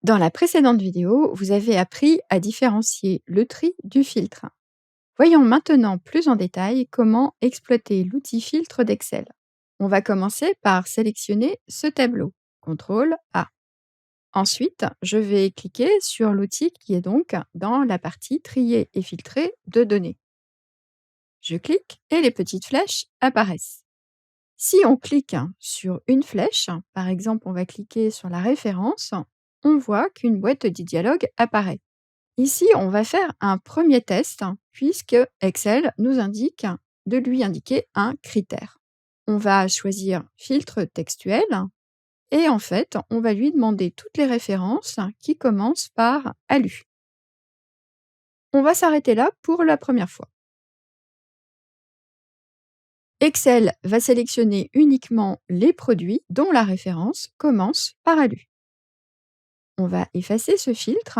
Dans la précédente vidéo, vous avez appris à différencier le tri du filtre. Voyons maintenant plus en détail comment exploiter l'outil filtre d'Excel. On va commencer par sélectionner ce tableau. CTRL A. Ensuite, je vais cliquer sur l'outil qui est donc dans la partie trier et filtrer de données. Je clique et les petites flèches apparaissent. Si on clique sur une flèche, par exemple on va cliquer sur la référence, on voit qu'une boîte de dialogue apparaît. Ici, on va faire un premier test puisque Excel nous indique de lui indiquer un critère. On va choisir filtre textuel et en fait, on va lui demander toutes les références qui commencent par ALU. On va s'arrêter là pour la première fois. Excel va sélectionner uniquement les produits dont la référence commence par ALU. On va effacer ce filtre.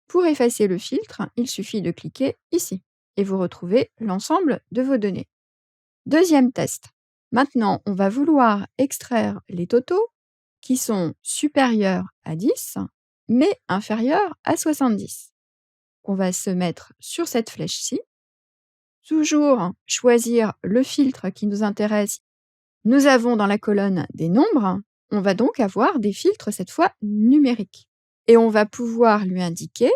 Pour effacer le filtre, il suffit de cliquer ici et vous retrouvez l'ensemble de vos données. Deuxième test. Maintenant, on va vouloir extraire les totaux qui sont supérieurs à 10 mais inférieurs à 70. On va se mettre sur cette flèche-ci. Toujours choisir le filtre qui nous intéresse. Nous avons dans la colonne des nombres. On va donc avoir des filtres cette fois numériques. Et on va pouvoir lui indiquer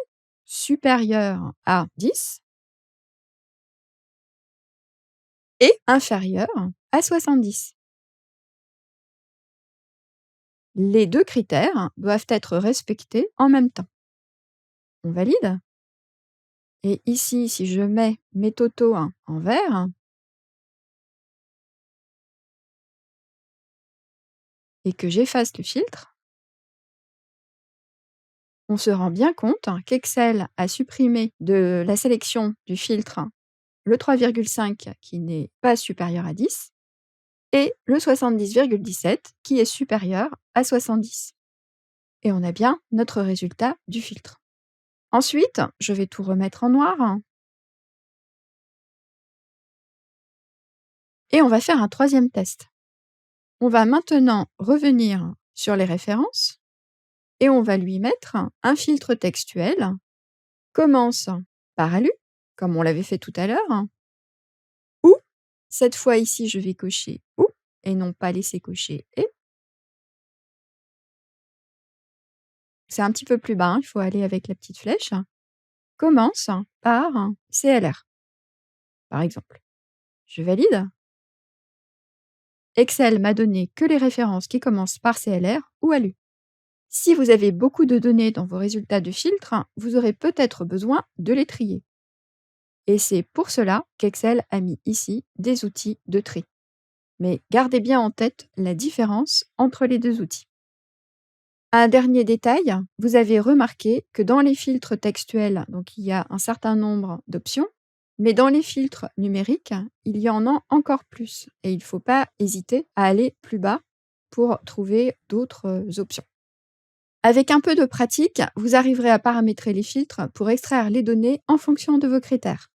supérieur à 10 et inférieur à 70. Les deux critères doivent être respectés en même temps. On valide. Et ici, si je mets mes totaux en vert et que j'efface le filtre, on se rend bien compte qu'Excel a supprimé de la sélection du filtre le 3,5 qui n'est pas supérieur à 10 et le 70,17 qui est supérieur à 70. Et on a bien notre résultat du filtre. Ensuite, je vais tout remettre en noir et on va faire un troisième test. On va maintenant revenir sur les références et on va lui mettre un filtre textuel. Commence par ALU, comme on l'avait fait tout à l'heure, ou, cette fois ici, je vais cocher ou et non pas laisser cocher et. C'est un petit peu plus bas, il faut aller avec la petite flèche. Commence par CLR, par exemple. Je valide. Excel m'a donné que les références qui commencent par CLR ou ALU. Si vous avez beaucoup de données dans vos résultats de filtre, vous aurez peut-être besoin de les trier. Et c'est pour cela qu'Excel a mis ici des outils de tri. Mais gardez bien en tête la différence entre les deux outils. Un dernier détail, vous avez remarqué que dans les filtres textuels, donc il y a un certain nombre d'options, mais dans les filtres numériques, il y en a encore plus. Et il ne faut pas hésiter à aller plus bas pour trouver d'autres options. Avec un peu de pratique, vous arriverez à paramétrer les filtres pour extraire les données en fonction de vos critères.